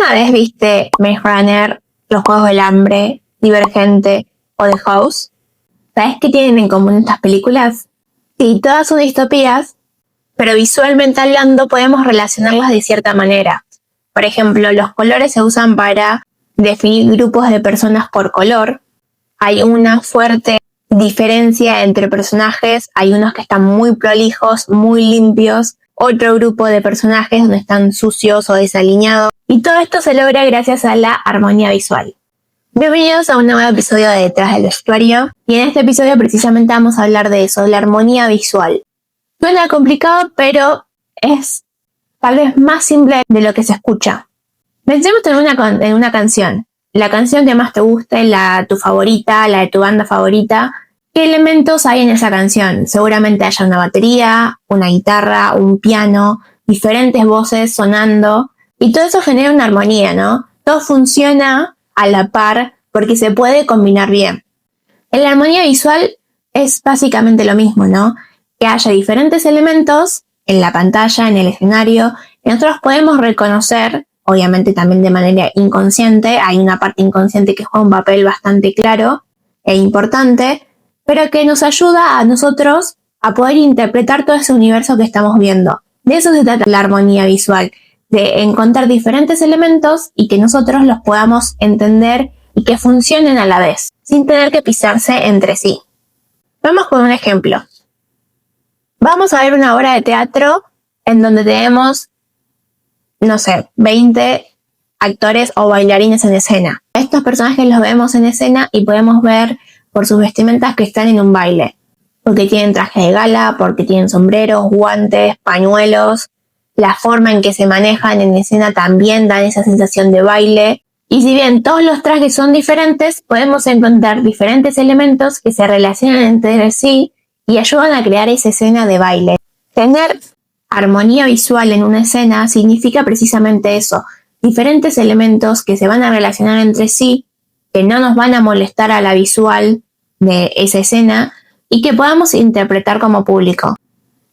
¿Alguna vez viste Maze Runner, Los Juegos del Hambre, Divergente o The House? ¿Sabes qué tienen en común estas películas? Sí, todas son distopías, pero visualmente hablando podemos relacionarlas de cierta manera. Por ejemplo, los colores se usan para definir grupos de personas por color. Hay una fuerte diferencia entre personajes, hay unos que están muy prolijos, muy limpios, otro grupo de personajes donde están sucios o desalineados, y todo esto se logra gracias a la armonía visual. Bienvenidos a un nuevo episodio de Detrás del Vestuario, y en este episodio precisamente vamos a hablar de eso, de la armonía visual. Suena complicado, pero es tal vez más simple de lo que se escucha. Pensemos en una canción. La canción que más te guste, tu favorita, la de tu banda favorita. ¿Qué elementos hay en esa canción? Seguramente haya una batería, una guitarra, un piano, diferentes voces sonando. Y todo eso genera una armonía, ¿no? Todo funciona a la par porque se puede combinar bien. En la armonía visual es básicamente lo mismo, ¿no? Que haya diferentes elementos en la pantalla, en el escenario, y nosotros podemos reconocer, obviamente también de manera inconsciente, hay una parte inconsciente que juega un papel bastante claro e importante, pero que nos ayuda a nosotros a poder interpretar todo ese universo que estamos viendo. De eso se trata la armonía visual, de encontrar diferentes elementos y que nosotros los podamos entender y que funcionen a la vez, sin tener que pisarse entre sí. Vamos con un ejemplo. Vamos a ver una obra de teatro en donde tenemos, 20 actores o bailarines en escena. Estos personajes los vemos en escena y podemos ver por sus vestimentas que están en un baile. Porque tienen traje de gala, porque tienen sombreros, guantes, pañuelos. La forma en que se manejan en escena también dan esa sensación de baile. Y si bien todos los trajes son diferentes, podemos encontrar diferentes elementos que se relacionan entre sí y ayudan a crear esa escena de baile. Tener armonía visual en una escena significa precisamente eso. Diferentes elementos que se van a relacionar entre sí, que no nos van a molestar a la visual de esa escena y que podamos interpretar como público.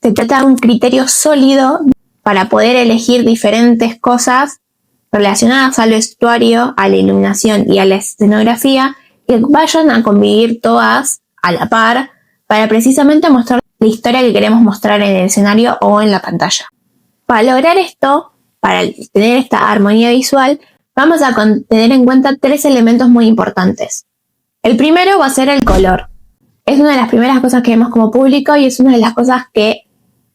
Se trata de un criterio sólido para poder elegir diferentes cosas relacionadas al vestuario, a la iluminación y a la escenografía que vayan a convivir todas a la par para precisamente mostrar la historia que queremos mostrar en el escenario o en la pantalla. Para lograr esto, para tener esta armonía visual, vamos a tener en cuenta 3 elementos muy importantes. El primero va a ser el color. Es una de las primeras cosas que vemos como público y es una de las cosas que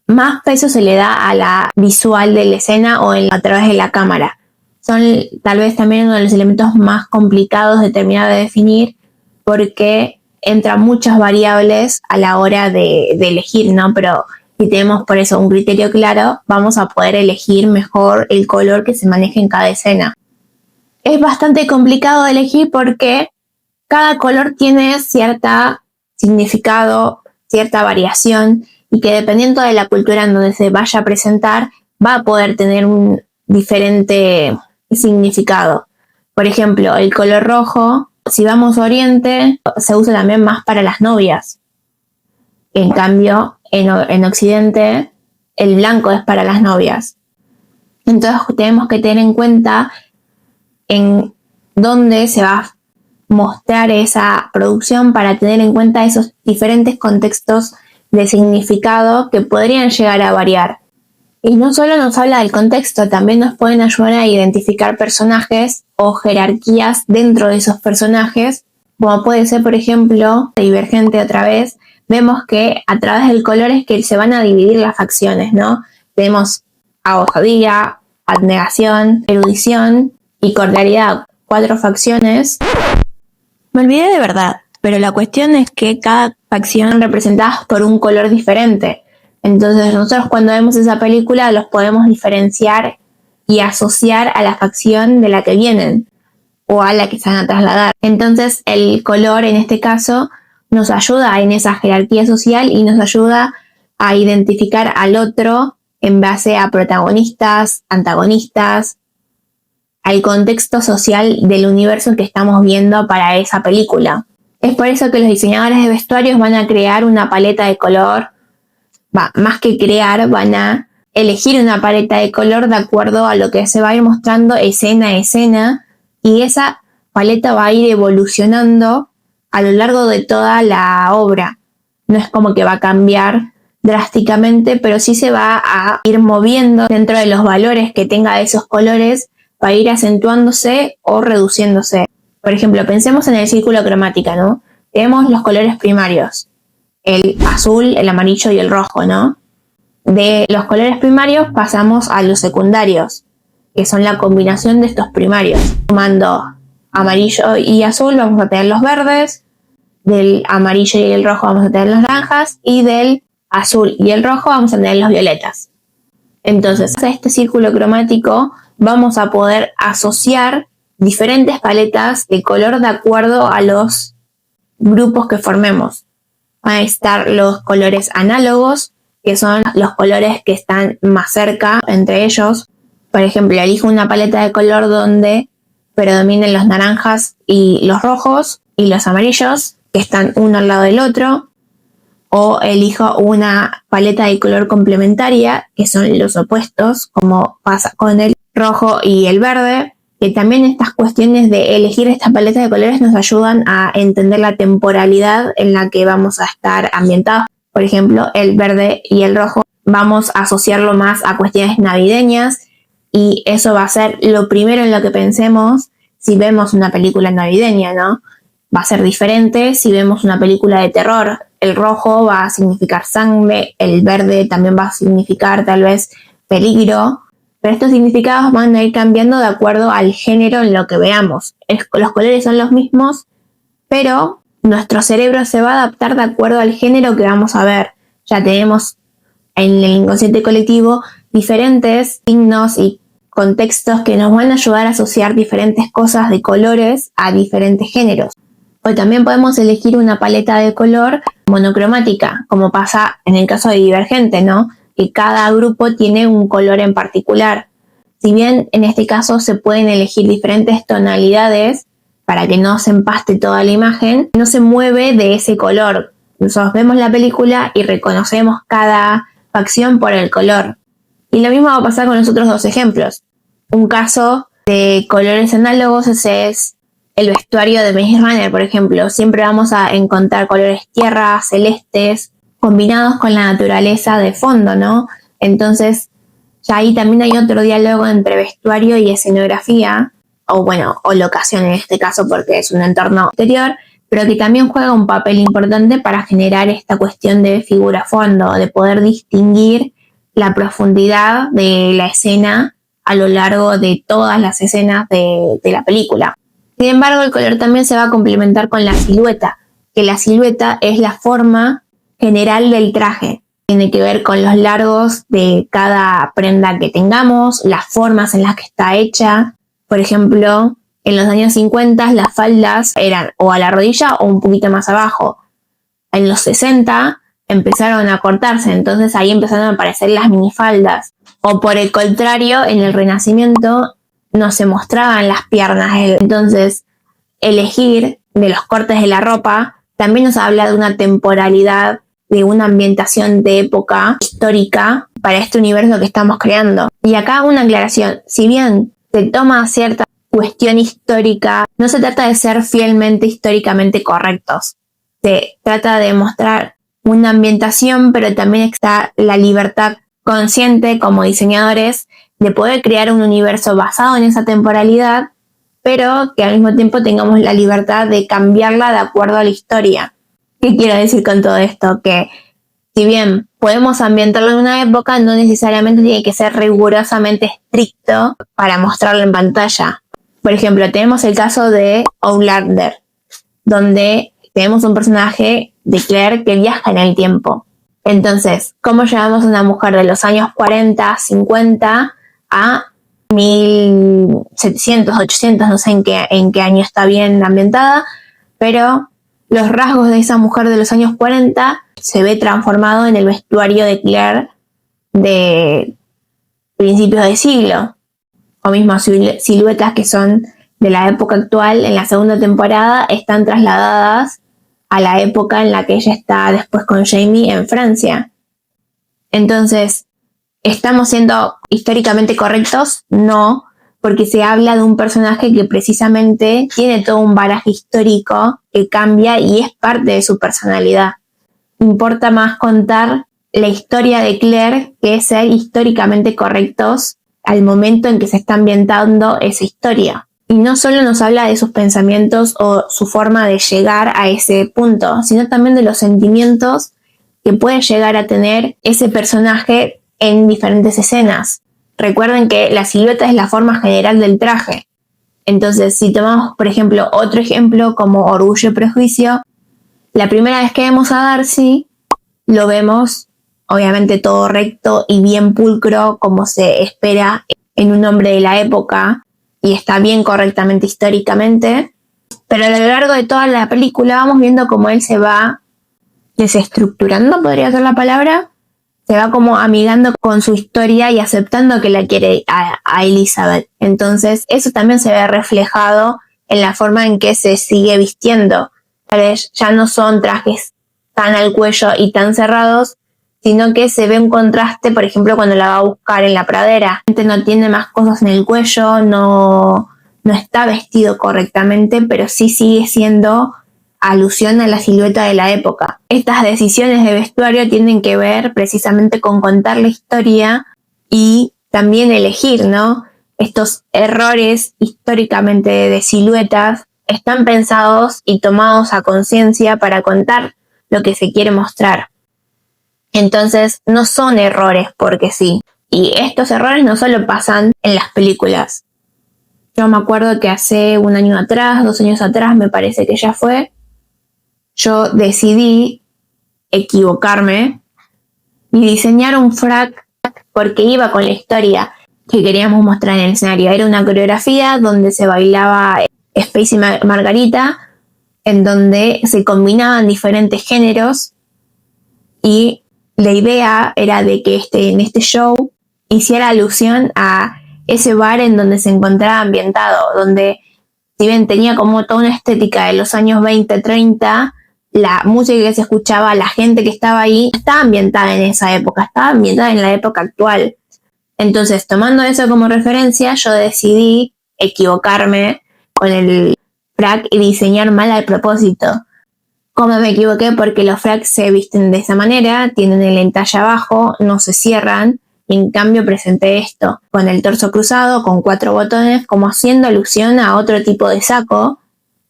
más peso se le da a la visual de la escena o a través de la cámara. Son tal vez también uno de los elementos más complicados de terminar de definir porque entran muchas variables a la hora de elegir, ¿no? Pero si tenemos por eso un criterio claro, vamos a poder elegir mejor el color que se maneje en cada escena. Es bastante complicado de elegir porque cada color tiene cierto significado, cierta variación y que dependiendo de la cultura en donde se vaya a presentar va a poder tener un diferente significado. Por ejemplo, el color rojo, si vamos a Oriente, se usa también más para las novias. En cambio, en Occidente, el blanco es para las novias. Entonces tenemos que tener en cuenta en dónde se va a mostrar esa producción para tener en cuenta esos diferentes contextos de significado que podrían llegar a variar. Y no solo nos habla del contexto, también nos pueden ayudar a identificar personajes o jerarquías dentro de esos personajes, como puede ser, por ejemplo, Divergente otra vez, vemos que a través del color es que se van a dividir las facciones, ¿no? Tenemos osadía, abnegación, erudición y cordialidad, 4 facciones. Me olvidé de verdad, pero la cuestión es que cada facción representada por un color diferente. Entonces nosotros cuando vemos esa película los podemos diferenciar y asociar a la facción de la que vienen o a la que se van a trasladar. Entonces el color en este caso nos ayuda en esa jerarquía social y nos ayuda a identificar al otro en base a protagonistas, antagonistas, al contexto social del universo que estamos viendo para esa película. Es por eso que los diseñadores de vestuarios van a crear una paleta de color, más que crear, van a elegir una paleta de color de acuerdo a lo que se va a ir mostrando escena a escena, y esa paleta va a ir evolucionando a lo largo de toda la obra. No es como que va a cambiar drásticamente, pero sí se va a ir moviendo dentro de los valores que tenga esos colores, va a ir acentuándose o reduciéndose. Por ejemplo, pensemos en el círculo cromática, ¿no? Tenemos los colores primarios, el azul, el amarillo y el rojo, ¿no? De los colores primarios pasamos a los secundarios, que son la combinación de estos primarios. Sumando amarillo y azul vamos a tener los verdes, del amarillo y el rojo vamos a tener los naranjas, y del azul y el rojo vamos a tener los violetas. Entonces, a este círculo cromático vamos a poder asociar diferentes paletas de color de acuerdo a los grupos que formemos. Van a estar los colores análogos, que son los colores que están más cerca entre ellos. Por ejemplo, elijo una paleta de color donde predominen los naranjas y los rojos y los amarillos, que están uno al lado del otro. O elijo una paleta de color complementaria, que son los opuestos, como pasa con el rojo y el verde, que también estas cuestiones de elegir esta paleta de colores nos ayudan a entender la temporalidad en la que vamos a estar ambientados. Por ejemplo, el verde y el rojo vamos a asociarlo más a cuestiones navideñas, y eso va a ser lo primero en lo que pensemos si vemos una película navideña, ¿no? Va a ser diferente si vemos una película de terror. El rojo va a significar sangre, el verde también va a significar tal vez peligro, pero estos significados van a ir cambiando de acuerdo al género en lo que veamos. Los colores son los mismos, pero nuestro cerebro se va a adaptar de acuerdo al género que vamos a ver. Ya tenemos en el inconsciente colectivo diferentes signos y contextos que nos van a ayudar a asociar diferentes cosas de colores a diferentes géneros. O también podemos elegir una paleta de color monocromática, como pasa en el caso de Divergente, ¿no? Que cada grupo tiene un color en particular. Si bien en este caso se pueden elegir diferentes tonalidades para que no se empaste toda la imagen, no se mueve de ese color. Nosotros vemos la película y reconocemos cada facción por el color. Y lo mismo va a pasar con los otros dos ejemplos. Un caso de colores análogos es el vestuario de Maze Runner, por ejemplo. Siempre vamos a encontrar colores tierra, celestes, combinados con la naturaleza de fondo, ¿no? Entonces, ya ahí también hay otro diálogo entre vestuario y escenografía, o locación en este caso porque es un entorno exterior, pero que también juega un papel importante para generar esta cuestión de figura-fondo, de poder distinguir la profundidad de la escena a lo largo de todas las escenas de la película. Sin embargo, el color también se va a complementar con la silueta, que la silueta es la forma general del traje. Tiene que ver con los largos de cada prenda que tengamos, las formas en las que está hecha. Por ejemplo, en los años 50 las faldas eran o a la rodilla o un poquito más abajo. En los 60 empezaron a cortarse, entonces ahí empezaron a aparecer las minifaldas. O por el contrario, en el Renacimiento no se mostraban las piernas. Entonces, elegir de los cortes de la ropa también nos habla de una temporalidad, de una ambientación de época histórica para este universo que estamos creando. Y acá una aclaración, si bien se toma cierta cuestión histórica, no se trata de ser fielmente históricamente correctos. Se trata de mostrar una ambientación, pero también está la libertad consciente como diseñadores de poder crear un universo basado en esa temporalidad, pero que al mismo tiempo tengamos la libertad de cambiarla de acuerdo a la historia. ¿Qué quiero decir con todo esto? Que si bien podemos ambientarlo en una época, no necesariamente tiene que ser rigurosamente estricto para mostrarlo en pantalla. Por ejemplo, tenemos el caso de Outlander, donde tenemos un personaje de Claire que viaja en el tiempo. Entonces, ¿cómo llevamos a una mujer de los años 40, 50 a 1700, 800, no sé en qué año está bien ambientada, pero los rasgos de esa mujer de los años 40 se ve transformado en el vestuario de Claire de principios de siglo, o mismo siluetas que son de la época actual en la segunda temporada están trasladadas a la época en la que ella está después con Jamie en Francia. Entonces, ¿Estamos siendo históricamente correctos? No, porque se habla de un personaje que precisamente tiene todo un bagaje histórico que cambia y es parte de su personalidad. Importa más contar la historia de Claire que ser históricamente correctos al momento en que se está ambientando esa historia. Y no solo nos habla de sus pensamientos o su forma de llegar a ese punto, sino también de los sentimientos que puede llegar a tener ese personaje en diferentes escenas. Recuerden que la silueta es la forma general del traje. Entonces, si tomamos, por ejemplo, otro ejemplo como Orgullo y Prejuicio, la primera vez que vemos a Darcy, lo vemos obviamente todo recto y bien pulcro, como se espera en un hombre de la época, y está bien correctamente históricamente, pero a lo largo de toda la película vamos viendo cómo él se va desestructurando, podría ser la palabra, se va como amigando con su historia y aceptando que la quiere a Elizabeth. Entonces eso también se ve reflejado en la forma en que se sigue vistiendo. Tal vez ya no son trajes tan al cuello y tan cerrados, sino que se ve un contraste, por ejemplo, cuando la va a buscar en la pradera. No tiene más cosas en el cuello, no está vestido correctamente, pero sí sigue siendo alusión a la silueta de la época. Estas decisiones de vestuario tienen que ver precisamente con contar la historia y también elegir, ¿no? Estos errores históricamente de siluetas están pensados y tomados a conciencia para contar lo que se quiere mostrar. Entonces no son errores porque sí. Y estos errores no solo pasan en las películas. Yo me acuerdo que hace 1 año atrás, 2 años atrás, me parece que ya fue, yo decidí equivocarme y diseñar un frac porque iba con la historia que queríamos mostrar en el escenario. Era una coreografía donde se bailaba Space y Margarita, en donde se combinaban diferentes géneros, y la idea era de que en este show hiciera alusión a ese bar en donde se encontraba ambientado, donde si bien tenía como toda una estética de los años 20, 30, la música que se escuchaba, la gente que estaba ahí, estaba ambientada en esa época, estaba ambientada en la época actual. Entonces, tomando eso como referencia, yo decidí equivocarme con el frac y diseñar mal al propósito. ¿Cómo me equivoqué? Porque los fracs se visten de esa manera, tienen el entalle abajo, no se cierran, y en cambio presenté esto con el torso cruzado, con 4 botones, como haciendo alusión a otro tipo de saco,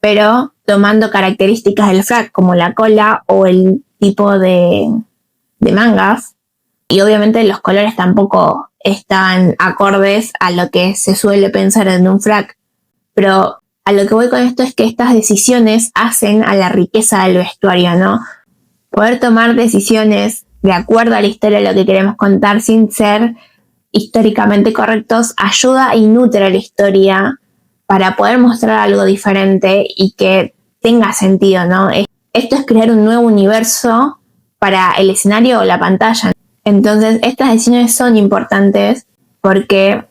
pero tomando características del frac, como la cola o el tipo de mangas, y obviamente los colores tampoco están acordes a lo que se suele pensar en un frac, pero a lo que voy con esto es que estas decisiones hacen a la riqueza del vestuario, ¿no? Poder tomar decisiones de acuerdo a la historia de lo que queremos contar sin ser históricamente correctos ayuda y nutre la historia para poder mostrar algo diferente y que tenga sentido, ¿no? Esto es crear un nuevo universo para el escenario o la pantalla. Entonces, estas decisiones son importantes porque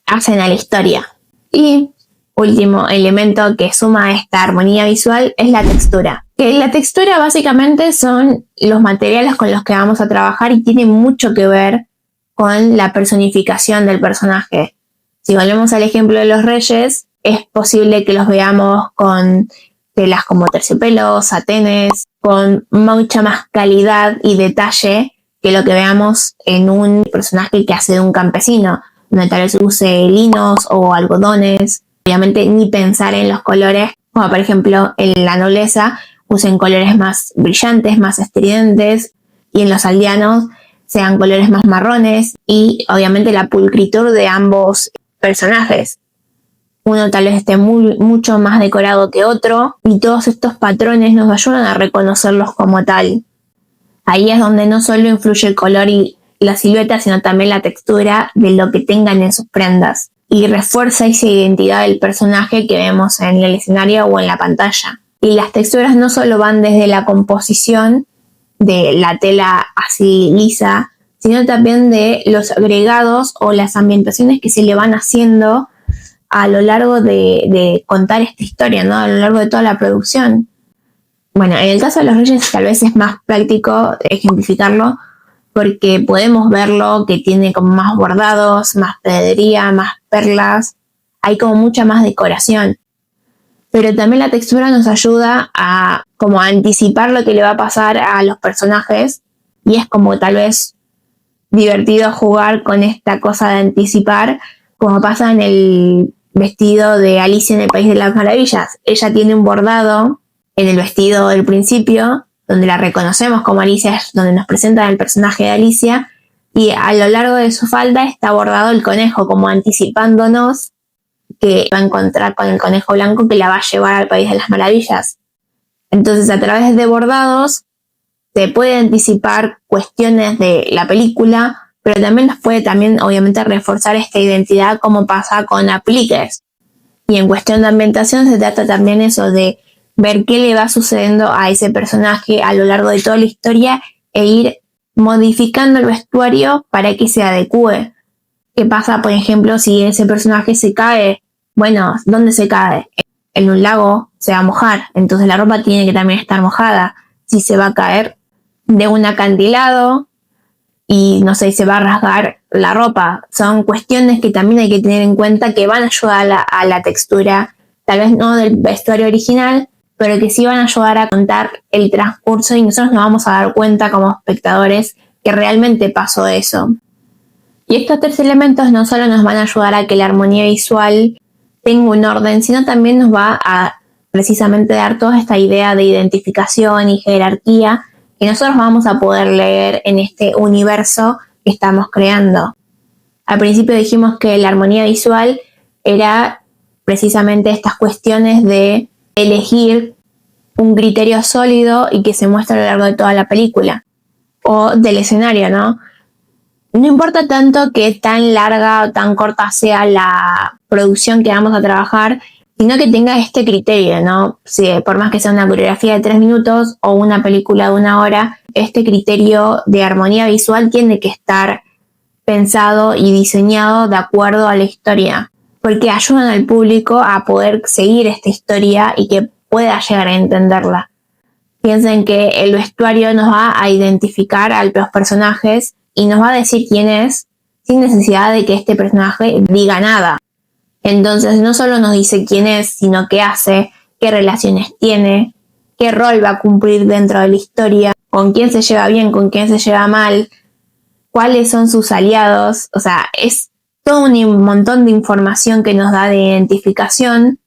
hacen a la historia. Y último elemento que suma a esta armonía visual es la textura. Que la textura básicamente son los materiales con los que vamos a trabajar y tiene mucho que ver con la personificación del personaje. Si volvemos al ejemplo de los reyes, es posible que los veamos con telas como terciopelo, satenes, con mucha más calidad y detalle que lo que veamos en un personaje que hace de un campesino, donde tal vez use linos o algodones. Obviamente ni pensar en los colores, como por ejemplo en la nobleza usen colores más brillantes, más estridentes, y en los aldeanos sean colores más marrones, y obviamente la pulcritud de ambos personajes. Uno tal vez esté mucho más decorado que otro, y todos estos patrones nos ayudan a reconocerlos como tal. Ahí es donde no solo influye el color y la silueta, sino también la textura de lo que tengan en sus prendas, y refuerza esa identidad del personaje que vemos en el escenario o en la pantalla. Y las texturas no solo van desde la composición de la tela así lisa, sino también de los agregados o las ambientaciones que se le van haciendo a lo largo de contar esta historia, ¿no? A lo largo de toda la producción. Bueno, en el caso de los reyes tal vez es más práctico ejemplificarlo, porque podemos verlo que tiene como más bordados, más pedrería, más perlas, hay como mucha más decoración. Pero también la textura nos ayuda a como anticipar lo que le va a pasar a los personajes, y es como tal vez divertido jugar con esta cosa de anticipar, como pasa en el vestido de Alicia en el País de las Maravillas. Ella tiene un bordado en el vestido del principio, donde la reconocemos como Alicia, donde nos presentan el personaje de Alicia, y a lo largo de su falda está bordado el conejo, como anticipándonos que va a encontrar con el conejo blanco que la va a llevar al País de las Maravillas. Entonces, a través de bordados se puede anticipar cuestiones de la película, pero también nos puede obviamente reforzar esta identidad, como pasa con apliques. Y en cuestión de ambientación se trata también eso de ver qué le va sucediendo a ese personaje a lo largo de toda la historia e ir modificando el vestuario para que se adecue. ¿Qué pasa, por ejemplo, si ese personaje se cae? Bueno, ¿dónde se cae? En un lago se va a mojar, entonces la ropa tiene que también estar mojada. Si se va a caer de un acantilado y no sé, se va a rasgar la ropa. Son cuestiones que también hay que tener en cuenta, que van a ayudar a la textura, tal vez no del vestuario original, pero que sí van a ayudar a contar el transcurso, y nosotros nos vamos a dar cuenta como espectadores que realmente pasó eso. Y estos tres elementos no solo nos van a ayudar a que la armonía visual tenga un orden, sino también nos va a precisamente dar toda esta idea de identificación y jerarquía que nosotros vamos a poder leer en este universo que estamos creando. Al principio dijimos que la armonía visual era precisamente estas cuestiones de elegir un criterio sólido y que se muestra a lo largo de toda la película o del escenario, ¿no? No importa tanto que tan larga o tan corta sea la producción que vamos a trabajar, sino que tenga este criterio, ¿no? Si, por más que sea una coreografía de 3 minutos o una película de 1 hora, este criterio de armonía visual tiene que estar pensado y diseñado de acuerdo a la historia, porque ayudan al público a poder seguir esta historia y que pueda llegar a entenderla. Piensen que el vestuario nos va a identificar a los personajes y nos va a decir quién es, sin necesidad de que este personaje diga nada. Entonces no solo nos dice quién es, sino qué hace, qué relaciones tiene, qué rol va a cumplir dentro de la historia, con quién se lleva bien, con quién se lleva mal, cuáles son sus aliados. O sea, es todo un montón de información que nos da de identificación,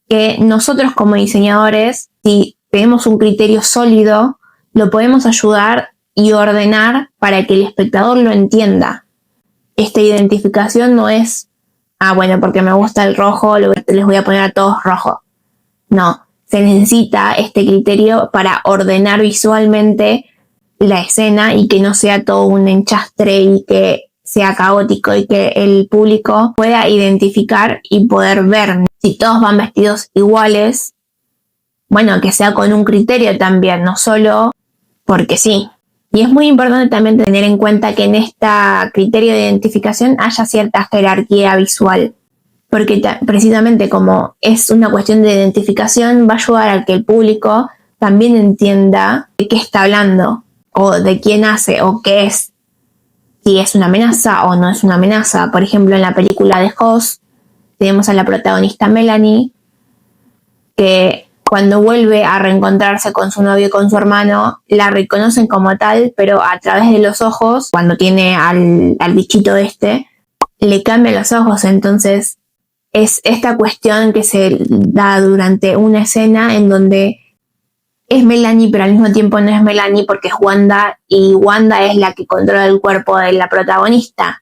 que nosotros como diseñadores, si tenemos un criterio sólido, lo podemos ayudar y ordenar para que el espectador lo entienda. Esta identificación no es, bueno, porque me gusta el rojo, les voy a poner a todos rojo. No, se necesita este criterio para ordenar visualmente la escena y que no sea todo un enchastre y que sea caótico, y que el público pueda identificar y poder ver. Si todos van vestidos iguales, bueno, que sea con un criterio también, no solo porque sí. Y es muy importante también tener en cuenta que en este criterio de identificación haya cierta jerarquía visual, porque precisamente como es una cuestión de identificación, va a ayudar a que el público también entienda de qué está hablando, o de quién hace, o qué es, si es una amenaza o no es una amenaza. Por ejemplo, en la película de Host tenemos a la protagonista Melanie, que cuando vuelve a reencontrarse con su novio y con su hermano, la reconocen como tal, pero a través de los ojos, cuando tiene al bichito le cambian los ojos. Entonces es esta cuestión que se da durante una escena en donde es Melanie, pero al mismo tiempo no es Melanie, porque es Wanda, y Wanda es la que controla el cuerpo de la protagonista.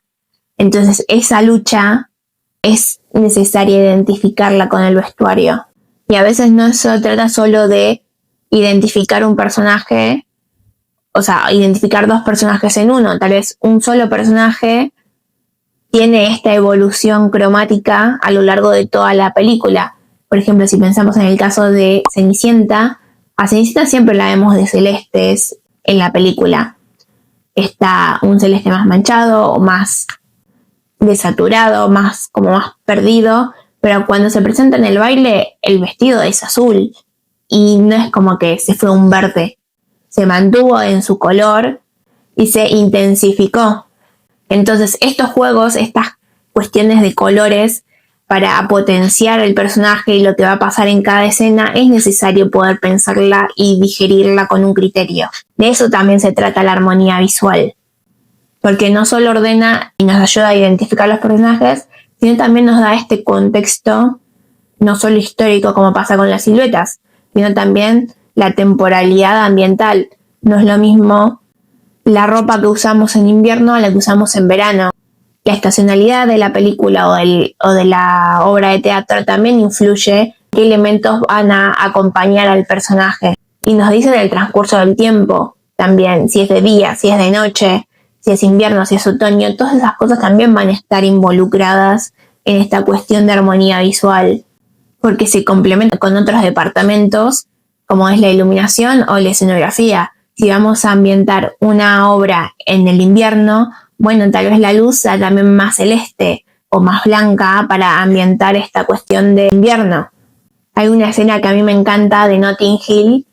Entonces esa lucha es necesaria identificarla con el vestuario. Y a veces no se trata solo de identificar un personaje, o sea, identificar 2 personajes en uno. Tal vez un solo personaje tiene esta evolución cromática a lo largo de toda la película. Por ejemplo, si pensamos en el caso de Cenicienta, a Cenicienta siempre la vemos de celestes en la película. Está un celeste más manchado o más desaturado, más perdido. Pero cuando se presenta en el baile, el vestido es azul y no es como que se fue un verde. Se mantuvo en su color y se intensificó. Entonces estos juegos, estas cuestiones de colores para potenciar el personaje y lo que va a pasar en cada escena, es necesario poder pensarla y digerirla con un criterio. De eso también se trata la armonía visual, porque no solo ordena y nos ayuda a identificar los personajes, sino también nos da este contexto, no solo histórico como pasa con las siluetas, sino también la temporalidad ambiental. No es lo mismo la ropa que usamos en invierno a la que usamos en verano. La estacionalidad de la película o de la obra de teatro también influye qué elementos van a acompañar al personaje. Y nos dicen el transcurso del tiempo también, si es de día, si es de noche, si es invierno, si es otoño. Todas esas cosas también van a estar involucradas en esta cuestión de armonía visual, porque se complementa con otros departamentos, como es la iluminación o la escenografía. Si vamos a ambientar una obra en el invierno, bueno, tal vez la luz sea también más celeste o más blanca para ambientar esta cuestión de invierno. Hay una escena que a mí me encanta de Notting Hill,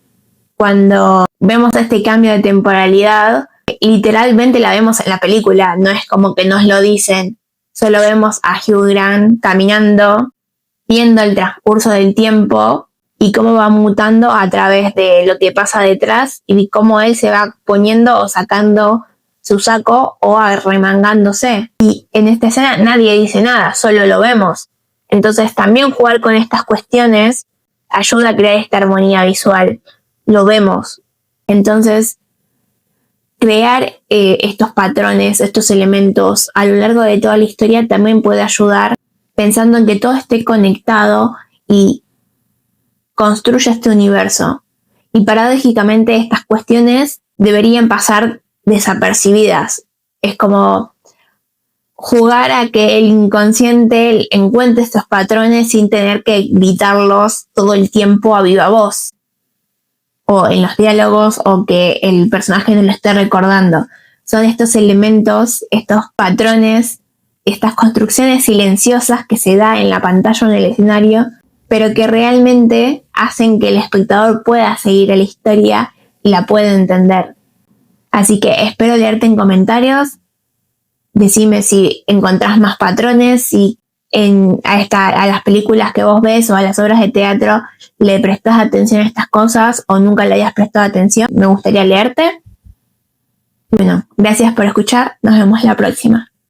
cuando vemos este cambio de temporalidad, literalmente la vemos en la película, no es como que nos lo dicen, solo vemos a Hugh Grant caminando, viendo el transcurso del tiempo y cómo va mutando a través de lo que pasa detrás y cómo él se va poniendo o sacando su saco o arremangándose. Y en esta escena nadie dice nada, solo lo vemos. Entonces también jugar con estas cuestiones ayuda a crear esta armonía visual. Lo vemos. Entonces, crear estos patrones, estos elementos a lo largo de toda la historia también puede ayudar, pensando en que todo esté conectado y construya este universo. Y paradójicamente estas cuestiones deberían pasar desapercibidas. Es como jugar a que el inconsciente encuentre estos patrones sin tener que gritarlos todo el tiempo a viva voz, o en los diálogos, o que el personaje no lo esté recordando. Son estos elementos, estos patrones, estas construcciones silenciosas que se da en la pantalla o en el escenario, pero que realmente hacen que el espectador pueda seguir a la historia y la pueda entender. Así que espero leerte en comentarios. Decime si encontrás más patrones, si a las películas que vos ves o a las obras de teatro le prestás atención a estas cosas o nunca le hayas prestado atención. Me gustaría leerte. Bueno, gracias por escuchar. Nos vemos la próxima.